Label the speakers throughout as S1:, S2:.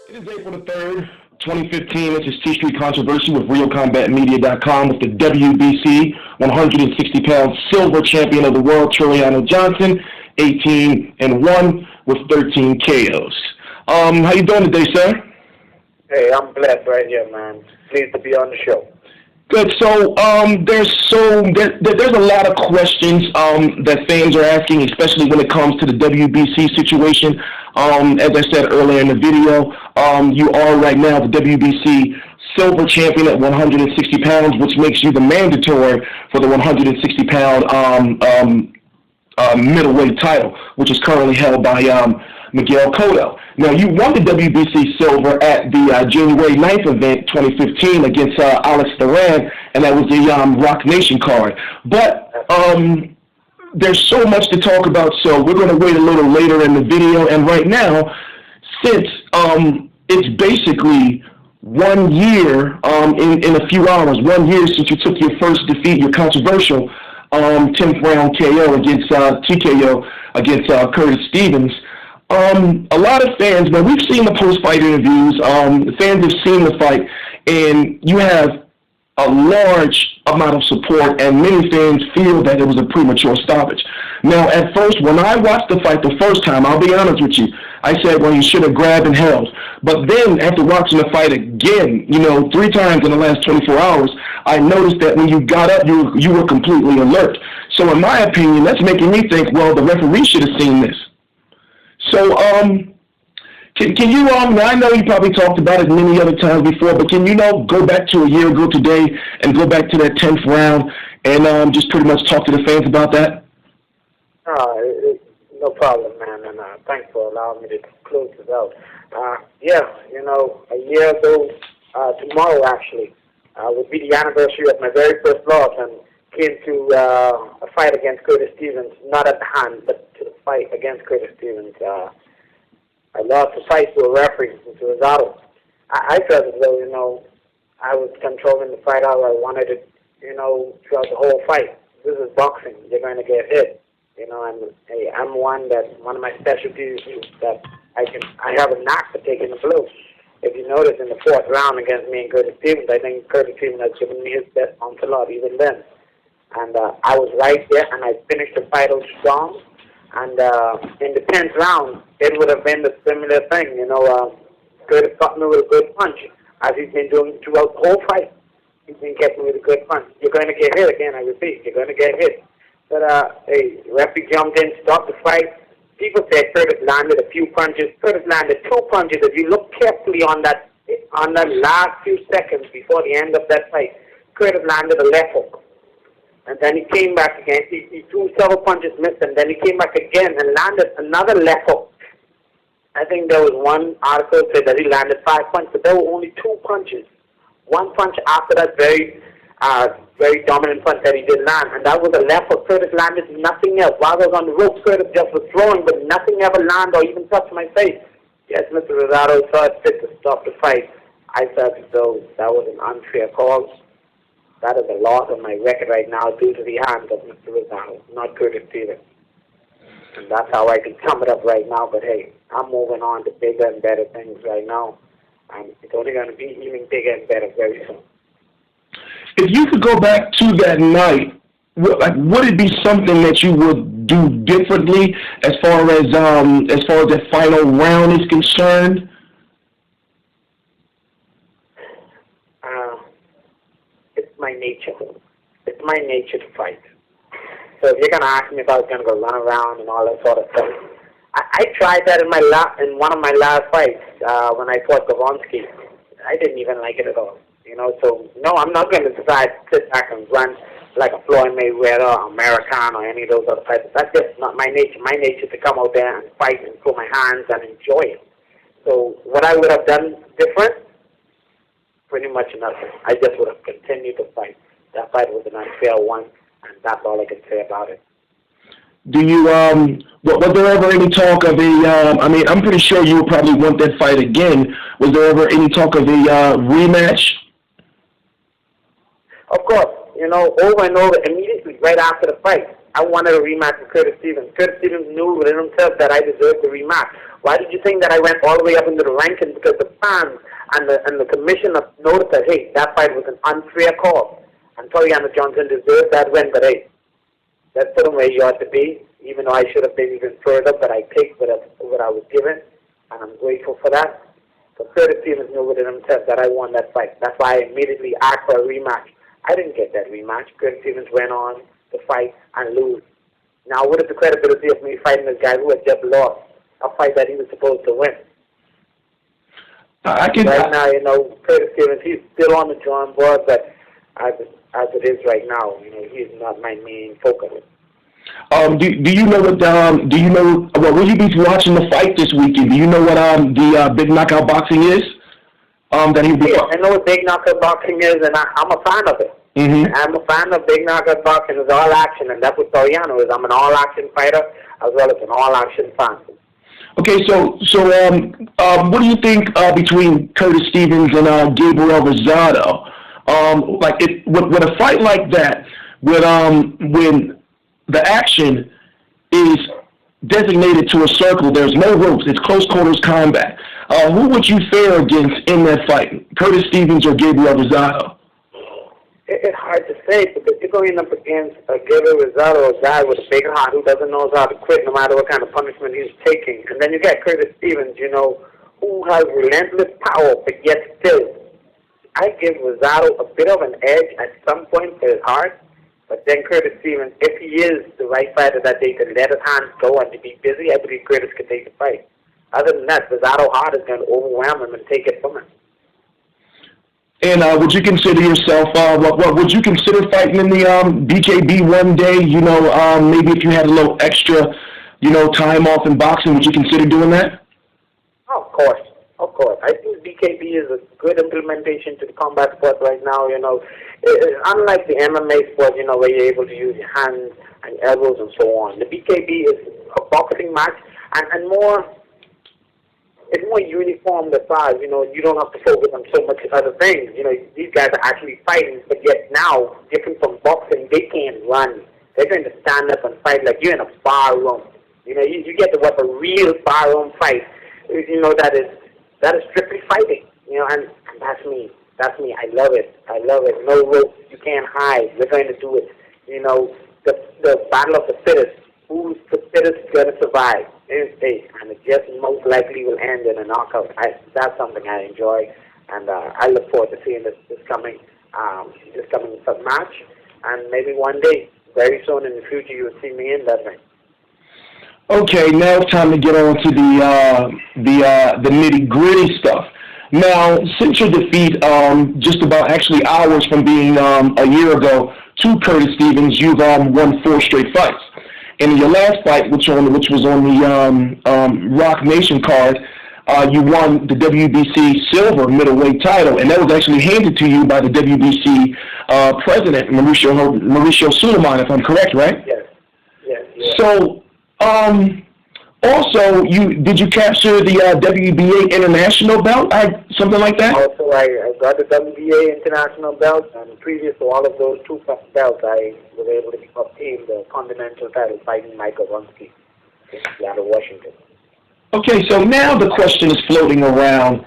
S1: It is April the 3rd, 2015. This is T Street Controversy with RealCombatMedia.com with the WBC 160-pound silver champion of the world, Tureano Johnson, 18-1 with 13 KOs. How you doing today, sir?
S2: Hey, I'm blessed right here, man. Pleased to be on the show.
S1: Good. So there's a lot of questions that fans are asking, especially when it comes to the WBC situation. As I said earlier in the video, you are right now the WBC silver champion at 160 pounds, which makes you the mandatory for the 160-pound middleweight title, which is currently held by Miguel Cotto. Now, you won the WBC silver at the January 9th event, 2015, against Alex Duran, and that was the Rock Nation card. But there's so much to talk about, so we're going to wait a little later in the video. And right now, since it's basically 1 year in a few hours, 1 year since you took your first defeat, your controversial 10th round KO against TKO against Curtis Stevens. A lot of fans, now we've seen the post-fight interviews, the fans have seen the fight, and you have a large amount of support, and many fans feel that it was a premature stoppage. Now, at first, when I watched the fight the first time, I'll be honest with you, I said, well, you should have grabbed and held. But then, after watching the fight again, 3 times in the last 24 hours, I noticed that when you got up, you were completely alert. So in my opinion, that's making me think, well, the referee should have seen this. So, can you, now I know you probably talked about it many other times before, but can you, go back to a year ago today and go back to that 10th round and just pretty much talk to the fans about that?
S2: No problem, man, and thanks for allowing me to close this out. A year ago, tomorrow actually, would be the anniversary of my very first loss, and came to a fight against Curtis Stevens, not at the hand, but to the fight against Curtis Stevens. I lost the fight to a referee, to Rosado. I felt as though, I was controlling the fight how I wanted it, throughout the whole fight. This is boxing. You're going to get hit. And I'm one of my specialties is that I have a knack for taking the blows. If you notice in the 4th round against me and Curtis Stevens, I think Curtis Stevens has given me his best onslaught even then. And I was right there, and I finished the fight out strong. And in the 10th round, it would have been the similar thing. Curtis got me with a good punch, as he's been doing throughout the whole fight. He's been getting me with a good punch. You're going to get hit again, I repeat. You're going to get hit. But the referee jumped in, stopped the fight. People said Curtis landed a few punches. Curtis landed 2 punches. If you look carefully on that last few seconds before the end of that fight, Curtis landed a left hook. And then he came back again. He threw several punches, missed them. Then he came back again and landed another left hook. I think there was one article that said that he landed 5 punches, but there were only 2 punches. 1 punch after that very dominant punch that he did land, and that was a left hook. Curtis landed nothing else. While I was on the ropes, Curtis just was throwing, but nothing ever landed or even touched my face. Yes, Mr. Rosado saw it fit to stop the fight. I felt as though that was an unfair call. That is a loss on my record right now due to the hands of Mr. Rosado, not Curtis Stevens. And that's how I can sum it up right now. But hey, I'm moving on to bigger and better things right now. And it's only going to be even bigger and better very soon.
S1: If you could go back to that night, would it be something that you would do differently as far as that final round is concerned?
S2: It's my nature. It's my nature to fight. So if you're going to ask me if I was going to go run around and all that sort of stuff, I tried that in one of my last fights when I fought Gavonsky. I didn't even like it at all. So no, I'm not going to decide to sit back and run like a Floyd Mayweather or American or any of those other fighters. That's just not my nature. My nature is to come out there and fight and throw my hands and enjoy it. So what I would have done different? Pretty much nothing. I just would have continued to fight. That fight was an unfair one, and that's all I can say about it.
S1: Do you, was there ever any talk of I'm pretty sure you would probably want that fight again. Was there ever any talk of a rematch?
S2: Of course, over and over, immediately right after the fight, I wanted a rematch with Curtis Stevens. Curtis Stevens knew within himself that I deserved the rematch. Why did you think that I went all the way up into the rankings? Because the fans and the commissioner noticed that, hey, that fight was an unfair call. And Tureano Johnson deserved that win, but hey, let's put him where he ought to be, even though I should have been even further, but I picked what I was given, and I'm grateful for that. So Curtis Stevens knew within himself that I won that fight. That's why I immediately asked for a rematch. I didn't get that rematch. Curtis Stevens went on to fight and lose. Now, what is the credibility of me fighting this guy who had just lost a fight that he was supposed to win? Right now, you know, Curtis Stevens, he's still on the drawing board, but as it is right now, you know, he's not my main focus.
S1: Do you know what? Well, will you be watching the fight this weekend? Do you know what the big knockout boxing is? That he'll be.
S2: Yeah, I know what big knockout boxing is, and I'm a fan of it.
S1: Mm-hmm.
S2: I'm a fan of big knockout boxing. It's all action, and that's what Tureano is. I'm an all action fighter as well as an all action fan. Okay,
S1: so what do you think between Curtis Stevens and Gabriel Rosado? With a fight like that, when the action is designated to a circle, there's no ropes, it's close quarters combat. Who would you fare against in that fight, Curtis Stevens or Gabriel Rosado?
S2: It's hard to say, because you're going up against Gabriel Rosado, a guy with a big heart who doesn't know how to quit no matter what kind of punishment he's taking. And then you got Curtis Stevens, you know, who has relentless power, but yet still. I give Rosado a bit of an edge at some point for his heart, but then Curtis Stevens, if he is the right fighter that day to let his hands go and to be busy, I believe Curtis could take the fight. Other than that, Rosado's heart is going to overwhelm him and take it from him.
S1: And would you consider yourself, what would you consider fighting in the BKB one day? You know, maybe if you had a little extra, you know, time off in boxing, would you consider doing that?
S2: Oh, of course. Of course. I think BKB is a good implementation to the combat sport right now, you know. Unlike the MMA sport, you know, where you're able to use your hands and elbows and so on. The BKB is a boxing match and more, it's more uniform as far as, you know, you don't have to focus on so much other things. You know, these guys are actually fighting, but yet now, different from boxing, they can't run. They're going to stand up and fight like you're in a bar room. You know, you get to watch a real bar room fight, you know, that is strictly fighting, you know, and that's me. That's me. I love it. I love it. No ropes. You can't hide. We're going to do it. You know, the battle of the fittest. Who's the fittest going to survive in state? And it just most likely will end in a knockout. That's something I enjoy, and I look forward to seeing this coming match. And maybe one day, very soon in the future, you will see me in that ring.
S1: Okay, now it's time to get on to the nitty-gritty stuff. Now, since your defeat, just about actually hours from being a year ago to Curtis Stevens, you've won 4 straight fights. And in your last fight, which was on the Rock Nation card, you won the WBC silver middleweight title, and that was actually handed to you by the WBC president, Mauricio Sulaiman, if I'm correct, right?
S2: Yes.
S1: So, also, did you capture the WBA international belt, something like that?
S2: Also, I got the WBA international belt, and previous to all of those 2 belts, I was able to obtain the continental title fighting Michael Wonsky in Seattle, Washington.
S1: Okay, so now the question is floating around,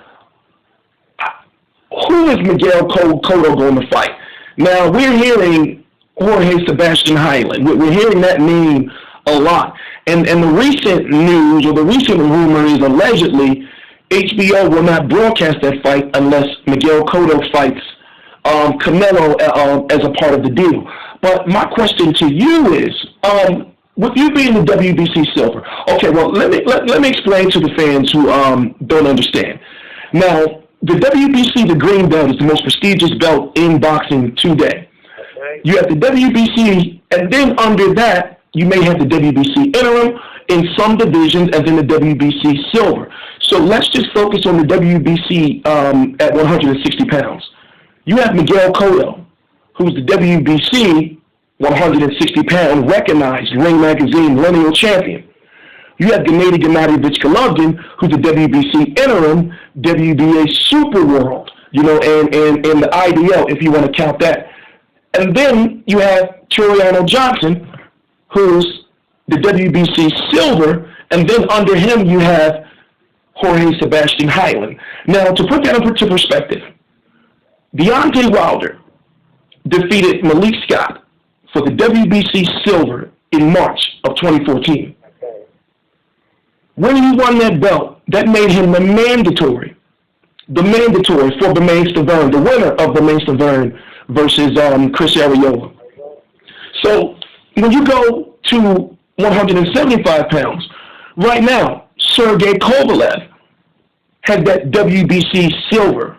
S1: who is Miguel Cotto going to fight? Now, we're hearing Jorge Sebastian Heiland. We're hearing that name a lot. And the recent news, or the recent rumor is allegedly HBO will not broadcast that fight unless Miguel Cotto fights Canelo as a part of the deal. But my question to you is, with you being the WBC silver, okay, well, let me explain to the fans who don't understand. Now, the WBC, the green belt, is the most prestigious belt in boxing today.
S2: Okay.
S1: You have the WBC, and then under that, you may have the WBC interim in some divisions, as in the WBC silver. So let's just focus on the WBC at 160 pounds. You have Miguel Cotto, who's the WBC 160-pound recognized Ring Magazine lineal champion. You have Gennady Gennadievich Golovkin, who's the WBC interim WBA Super World, you know, and the IDL, if you want to count that. And then you have Tureano Johnson, who's the WBC silver, and then under him you have Jorge Sebastian Heiland. Now, to put that into perspective, Deontay Wilder defeated Malik Scott for the WBC silver in March of 2014. When he won that belt, that made him the mandatory for Bermane Stiverne, the winner of Bermane Stiverne versus Chris Arreola. So when you go to 175 pounds, right now, Sergey Kovalev has that WBC silver,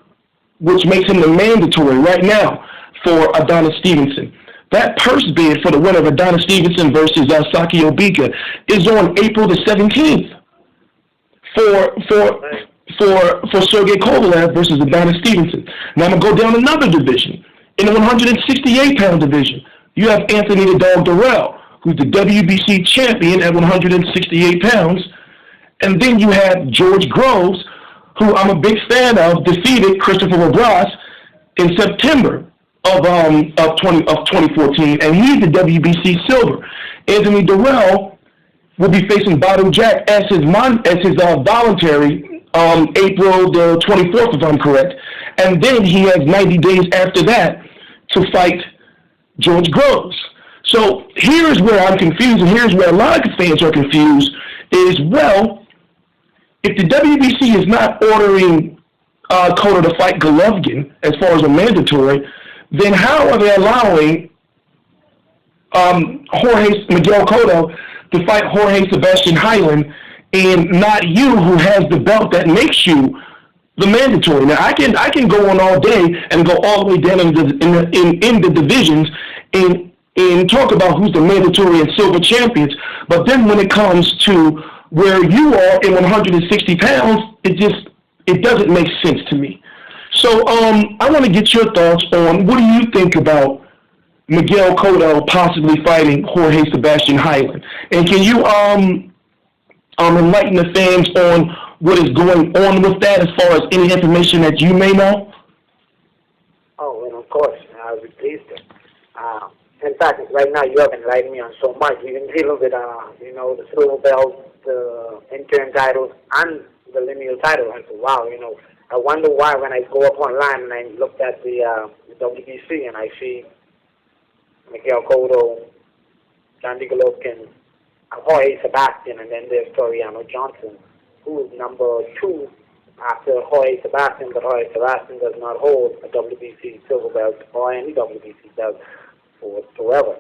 S1: which makes him the mandatory right now for Adonis Stevenson. That purse bid for the winner of Adonis Stevenson versus Saki Obika is on April the 17th for Sergey Kovalev versus Adonis Stevenson. Now I'm going to go down another division. In the 168-pound division, you have Anthony the Dog Durrell, who's the WBC champion at 168 pounds. And then you have George Groves, who I'm a big fan of, defeated Christopher Labras in September of 2014, and he's the WBC silver. Anthony Durrell will be facing Badu Jack as his voluntary April the 24th, if I'm correct. And then he has 90 days after that to fight George Groves. So here's where I'm confused, and here's where a lot of fans are confused, is, well, if the WBC is not ordering Cotto to fight Golovkin as far as a mandatory, then how are they allowing Miguel Cotto to fight Jorge Sebastian Heiland and not you, who has the belt that makes you the mandatory? Now, I can go on all day and go all the way down in the divisions and talk about who's the mandatory and silver champions, but then when it comes to where you are in 160 pounds, it doesn't make sense to me. So I want to get your thoughts on, what do you think about Miguel Cotto possibly fighting Jorge Sebastian Heiland? And can you enlighten the fans on what is going on with that, as far as any information that you may know?
S2: Oh, and of course, I would be pleased to. In fact, right now you have enlightened me on so much. We've been dealing with, the silver belt, the interim titles, and the lineal title. I said, wow, I wonder why when I go up online and I looked at the WBC and I see Miguel Cotto, Gennady Golovkin, Jorge Sebastian, and then there's Tureano Johnson, who is number 2 after Jorge Sebastian, but Jorge Sebastian does not hold a WBC silver belt or any WBC belt whatsoever.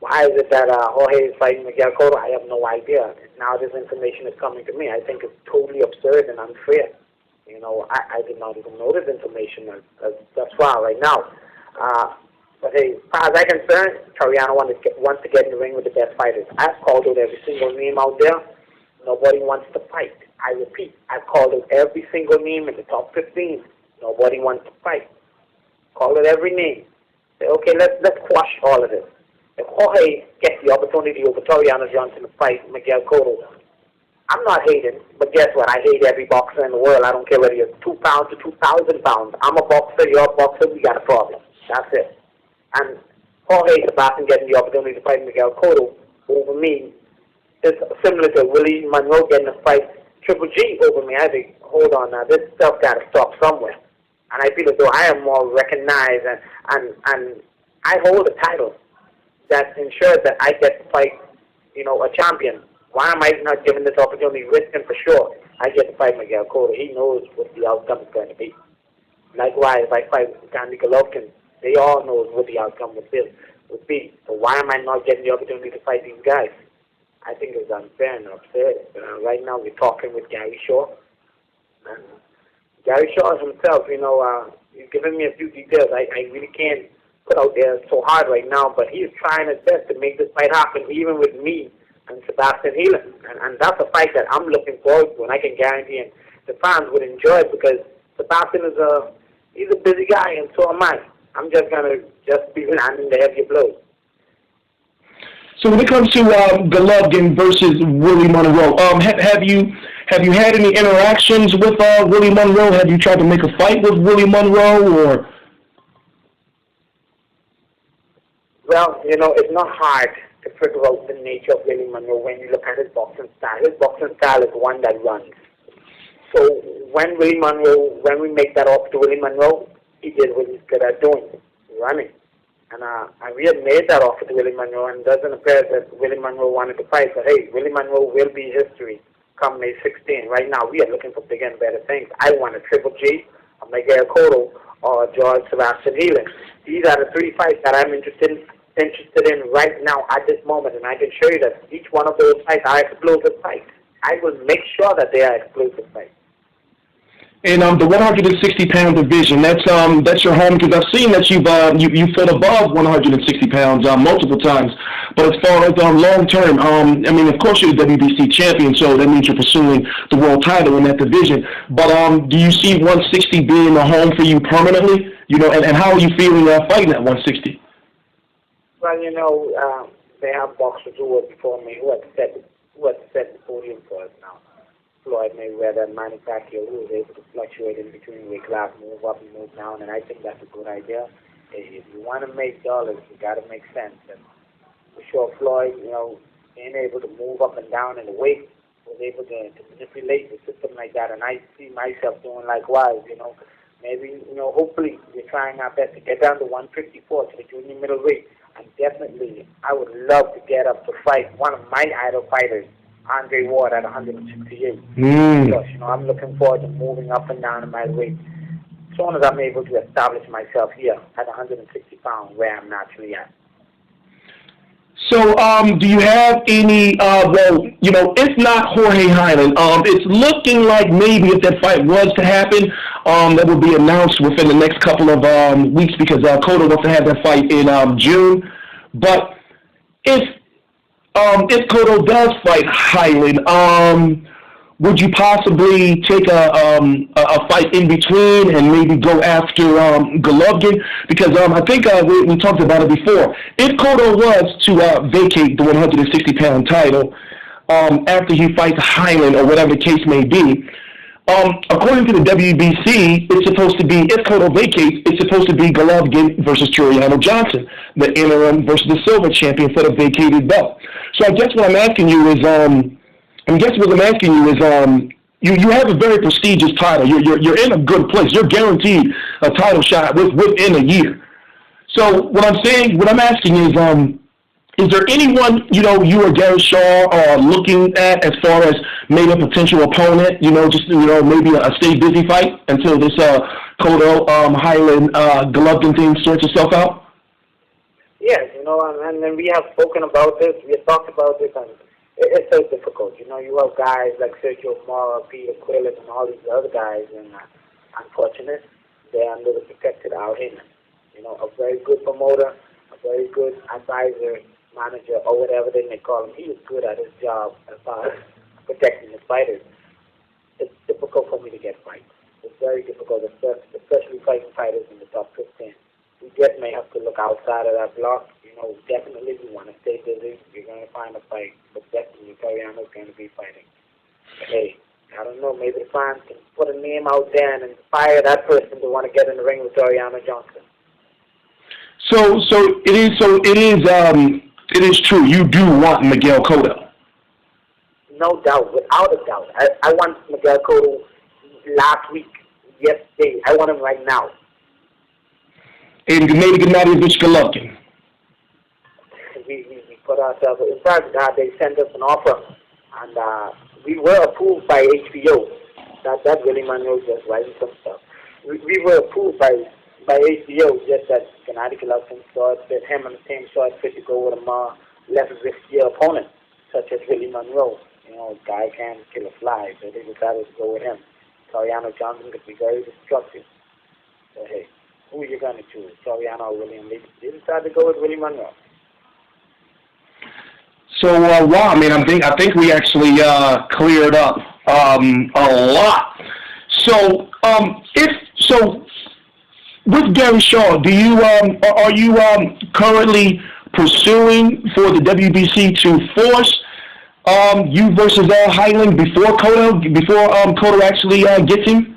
S2: Why is it that Jorge is fighting Miguel Cotto? I have no idea. Now this information is coming to me. I think it's totally absurd and unfair. I did not even know this information thus far right now. But hey, as far as I'm concerned, Tureano wants to get in the ring with the best fighters. I've called out every single name out there. Nobody wants to fight. I repeat, I've called out every single name in the top 15. Nobody wants to fight. Call it every name. Say, okay, let's quash all of this. If Jorge gets the opportunity over Tureano Johnson to fight Miguel Cotto, I'm not hating, but guess what? I hate every boxer in the world. I don't care whether you're 2 pounds or 2,000 pounds. I'm a boxer, you're a boxer, we got a problem. That's it. And Jorge Sebastian getting the opportunity to fight Miguel Cotto over me is similar to Willie Monroe getting to fight Triple G over me. I think, hold on now, this stuff got to stop somewhere. And I feel as though I am more recognized, and I hold a title that ensures that I get to fight, a champion. Why am I not given this opportunity? Risking for sure. I get to fight Miguel Cotto. He knows what the outcome is going to be. Likewise, if I fight Gennady Golovkin, they all know what the outcome would be. So why am I not getting the opportunity to fight these guys? I think it's unfair and absurd. Right now we're talking with Gary Shaw. And Gary Shaw himself, he's giving me a few details I really can't put out there so hard right now, but he's trying his best to make this fight happen, even with me and Sebastian Heiland. And that's a fight that I'm looking forward to, and I can guarantee and the fans would enjoy it, because Sebastian he's a busy guy, and so am I. I'm just going to be landing the heavier blows.
S1: So when it comes to Golovkin versus Willie Monroe, have you had any interactions with Willie Monroe? Have you tried to make a fight with Willie Monroe, or?
S2: Well, it's not hard to figure out the nature of Willie Monroe when you look at his boxing style. His boxing style is one that runs. So when we make that offer to Willie Monroe, he did what he's good at doing, running. And we had made that offer to Willie Monroe, and it doesn't appear that Willie Monroe wanted to fight. But hey, Willie Monroe will be history come May 16. Right now, we are looking for bigger and better things. I want a Triple G, a Miguel Cotto, or George Sebastian Heiland. These are the three fights that I'm interested in right now at this moment, and I can show you that each one of those fights are explosive fights. I will make sure that they are explosive fights.
S1: And the 160-pound division, that's your home, because I've seen that you fought above 160 pounds multiple times. But as far as long term, I mean, of course you're the WBC champion, so that means you're pursuing the world title in that division. But do you see 160 being a home for you permanently? And how are you feeling fighting at 160?
S2: Well, they have boxers who were before me who had set the podium for us now. Floyd Mayweather and Manny Pacquiao, who was able to fluctuate in between weight class, move up and move down, and I think that's a good idea. If you want to make dollars, you got to make sense. And for sure, Floyd, being able to move up and down in the weight, was able to manipulate the system like that, and I see myself doing likewise. Maybe, hopefully we're trying our best to get down to 154 to the junior middleweight, and definitely I would love to get up to fight one of my idol fighters, Andre Ward, at 168. Because, I'm looking forward to moving up and down in my weight as soon as I'm able to establish myself here at 160 pounds where I'm naturally at.
S1: So, do you have any, if not Jorge Heiland, it's looking like maybe if that fight was to happen, that will be announced within the next couple of weeks, because Cotto wants to have that fight in June. But if Cotto does fight Heiland, would you possibly take a fight in between and maybe go after Golovkin? Because I think we talked about it before. If Cotto was to vacate the 160-pound title after he fights Heiland or whatever the case may be, according to the WBC, it's supposed to be, if Cotto vacates, it's supposed to be Golovkin versus Tureano Johnson, the interim versus the silver champion for the vacated belt. So I guess what I'm asking you is, you have a very prestigious title. You're in a good place. You're guaranteed a title shot within a year. So what I'm asking is there anyone you or Gary Shaw are looking at as far as maybe a potential opponent? Maybe a stay busy fight until this Cotto Heiland Golovkin thing sorts itself out.
S2: Yes, and then we have spoken about this. We have talked about this, and it's so difficult. You have guys like Sergio Mora, Peter Quillen, and all these other guys, and unfortunately, they're under the protected Al Heiland. A very good promoter, a very good advisor, manager, or whatever they may call him. He is good at his job as far as protecting his fighters. It's difficult for me to get fights. It's very difficult, especially fighting fighters in the top 15. We just may have to look outside of that block. Definitely we want to stay busy. We're going to find a fight, but definitely Tureano is going to be fighting. But hey, I don't know, maybe the fans can put a name out there and inspire that person to want to get in the ring with Tureano Johnson.
S1: So it is true. You do want Miguel Cotto.
S2: No doubt, without a doubt. I want Miguel Cotto last week, yesterday. I want him right now.
S1: And maybe Gennady Golovkin.
S2: We put ourselves, in fact, they sent us an offer, and we were approved by HBO. That really Monroe just writing some stuff. We were approved by HBO, just that Gennady Golovkin saw it fit him, and the team saw it fit to go with a more less riskier opponent, such as Willie Monroe. A guy can kill a fly, so they decided to go with him. Tureano Johnson could be very destructive. So hey, who are you going to choose, Tureano or William? They decided to go with Willie Monroe.
S1: So wow, I think we actually cleared up a lot. So with Gary Shaw, are you currently pursuing for the WBC to force you versus Heiland before Cotto actually gets him?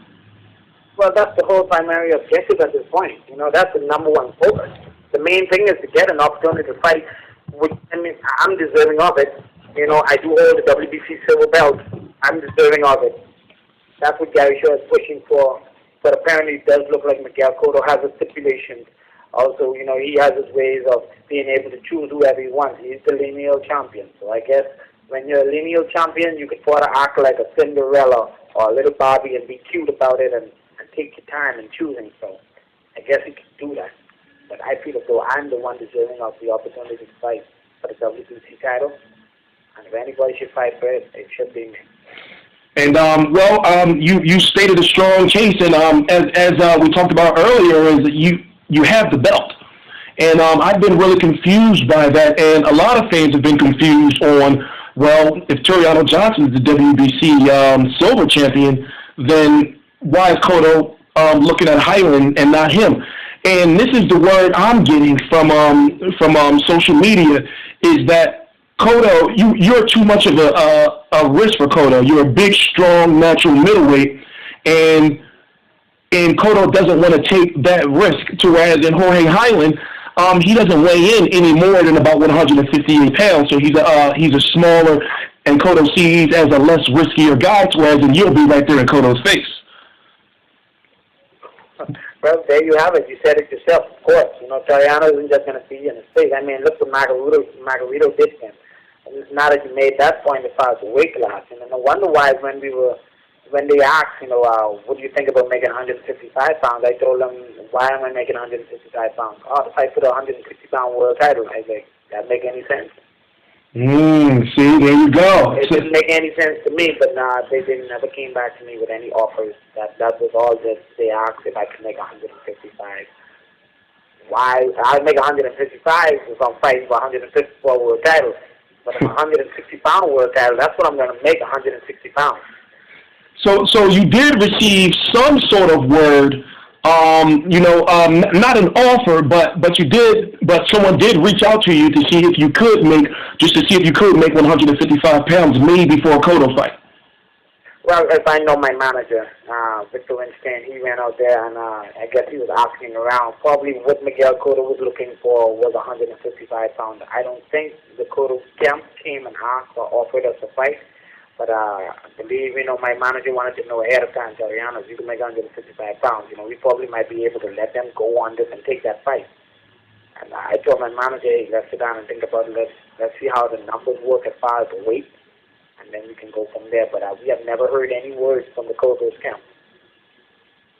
S2: Well, that's the whole primary objective at this point. That's the number one focus. the main thing is to get an opportunity to fight. Which, I mean, I'm deserving of it. You know, I do hold the WBC silver belt. I'm deserving of it. That's what Gary Shaw is pushing for. But apparently it does look like Miguel Cotto has a stipulation. Also, you know, he has his ways of being able to choose whoever he wants. He's the lineal champion. So I guess when you're a lineal champion, you can sort of act like a Cinderella or a little Barbie and be cute about it and take your time in choosing. So I guess he can do that. But I feel as though I'm the one deserving of the opportunity to fight for the WBC title. And if anybody should fight for it, it should be me.
S1: And you stated a strong case, and as we talked about earlier, is that you have the belt, and I've been really confused by that, and a lot of fans have been confused on, well, if Tureano Johnson is the WBC silver champion, then why is Cotto looking at Heiland and not him? And this is the word I'm getting from social media, is that Cotto, you're too much of a risk for Cotto. You're a big, strong, natural middleweight, and Cotto doesn't want to take that risk. Whereas in Jorge Heiland, he doesn't weigh in any more than about 158 pounds, so he's a smaller, and Cotto sees as a less riskier guy. Whereas then you'll be right there in Cotto's face.
S2: Well, there you have it. You said it yourself, of course. You know, Tureano isn't just going to be in his face. I mean, look what Margarito did to him. Now that you made that point as far as the weight class, and no wonder why when they asked, you know, what do you think about making 155 pounds? I told them, why am I making 155 pounds? Oh, to fight for the 160-pound world title. I was like, that make any sense?
S1: See, there you go.
S2: It didn't make any sense to me, but they never came back to me with any offers. That was all that they asked, if I could make 155. Why? I'd make 155 if I'm fighting for 154 world title. But I'm 160-pound world title. That's what I'm going to make, 160 pounds.
S1: So you did receive some sort of word, not an offer, but someone did reach out to you to see if you could make 155 pounds, maybe before a Cotto fight.
S2: Well, if I know my manager, Victor Winston, he went out there and I guess he was asking around. Probably what Miguel Cotto was looking for was 155 pounds. I don't think the Cotto camp came and asked or offered us a fight. But I believe, my manager wanted to know ahead of time, Tureano, you can make 155 pounds. We probably might be able to let them go on this and take that fight. And I told my manager, hey, let's sit down and think about it. Let's see how the numbers work as far as the weight. And then we can go from there. But we have never heard any words from the Cotto's camp.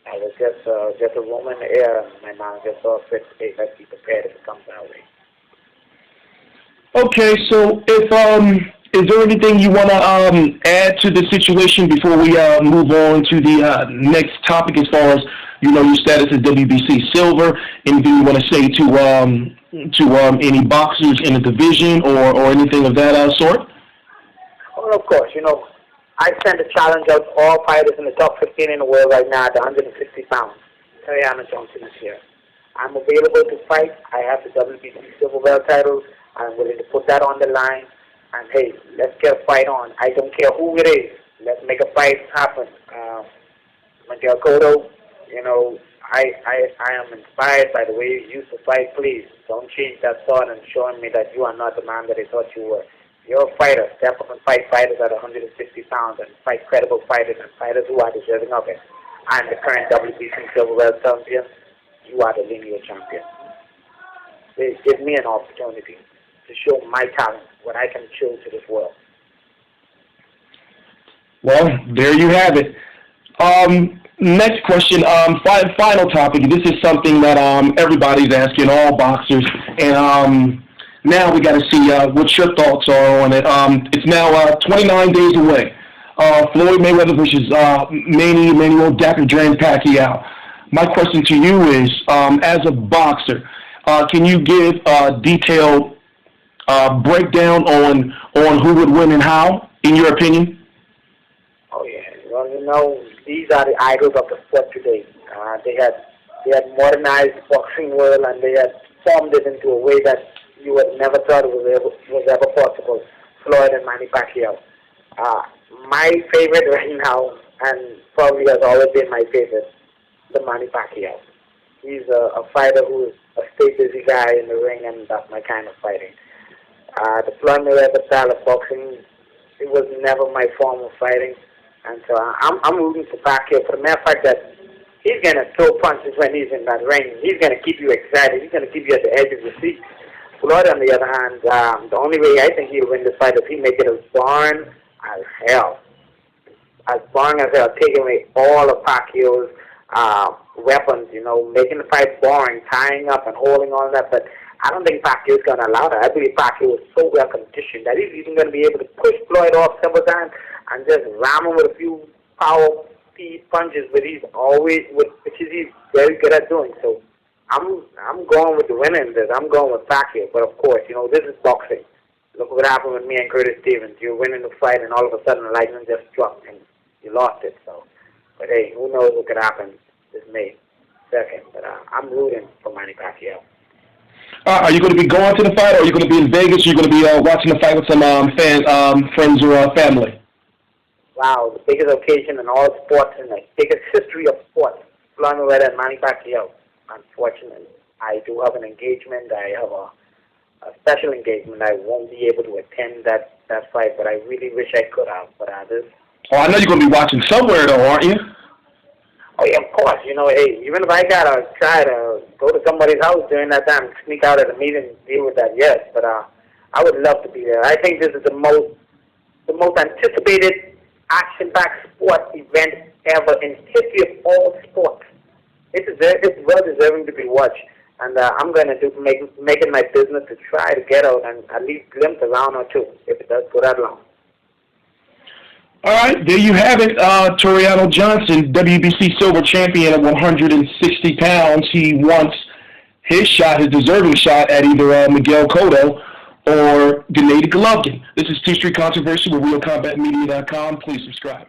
S2: It was just a rumor in the air, and my manager saw fit, hey, let's be prepared if it comes our way.
S1: Okay, so is there anything you want to add to the situation before we move on to the next topic as far as, your status as WBC silver? Anything you want to say to any boxers in the division or anything of that sort?
S2: Well, of course, I sent a challenge out to all fighters in the top 15 in the world right now at 160 pounds. Tureano Johnson is here. I'm available to fight. I have the WBC silver belt title. I'm willing to put that on the line. And hey, let's get a fight on. I don't care who it is. Let's make a fight happen. Miguel Cotto, I am inspired by the way you used to fight. Please don't change that thought and showing me that you are not the man that I thought you were. You're a fighter. Step up and fight fighters at 160 pounds and fight credible fighters and fighters who are deserving of it. I'm the current WBC silver belt champion. You are the lineal champion. Please give me an opportunity to show my talent, what I can show to this world.
S1: Well, there you have it. Next question, final topic. This is something that everybody's asking, all boxers, and now we got to see what your thoughts are on it. It's now 29 days away. Floyd Mayweather versus Manny Emmanuel Dapper-Dran Pacquiao. My question to you is, as a boxer, can you give a detailed breakdown on who would win and how, in your opinion?
S2: Oh yeah, well, these are the idols of the sport today. They had modernized the boxing world, and they had formed it into a way that you would never thought was ever possible. Floyd and Manny Pacquiao. My favorite right now, and probably has always been my favorite, the Manny Pacquiao. He's a fighter who is a stay busy guy in the ring, and that's my kind of fighting. The Floyd Mayweather style of boxing, it was never my form of fighting, and so I'm rooting for Pacquiao for the mere fact that he's gonna throw punches when he's in that ring. He's gonna keep you excited. He's gonna keep you at the edge of your seat. Floyd, on the other hand, the only way I think he'll win this fight is he make it as boring as hell. As boring as hell, taking away all of Pacquiao's weapons, making the fight boring, tying up and holding on that, but I don't think Pacquiao is going to allow that. I believe Pacquiao is so well conditioned that he's even going to be able to push Floyd off several times and just ram him with a few power speed punches, which he's very good at doing. So I'm going with the winner in this. I'm going with Pacquiao. But of course, this is boxing. Look what happened with me and Curtis Stevens. You're winning the fight, and all of a sudden the lightning just struck and you lost it. So, but hey, who knows what could happen this May 2nd? But I'm rooting for Manny Pacquiao.
S1: Are you going to be going to the fight, or are you going to be in Vegas? Or are you going to be watching the fight with some friends or family?
S2: Wow, the biggest occasion in all sports and the biggest history of sports, Floyd Mayweather and Manny Pacquiao. Unfortunately, I do have an engagement. I have a special engagement. I won't be able to attend that fight, but I really wish I could have. But this.
S1: Oh, I know you're going to be watching somewhere, though, aren't you?
S2: Oh, yeah, of course. Hey, even if I got to try to go to somebody's house during that time, sneak out at a meeting and deal with that, yes. But I would love to be there. I think this is the most anticipated action-packed sport event ever in history of all sports. It's well deserving to be watched. And I'm going to make it my business to try to get out and at least glimpse a round or two, if it does go that long.
S1: All right, there you have it. Tureano Johnson, WBC silver champion at 160 pounds. He wants his deserving shot at either Miguel Cotto or Gennady Golovkin. This is T Street Controversy with RealCombatMedia.com. Please subscribe.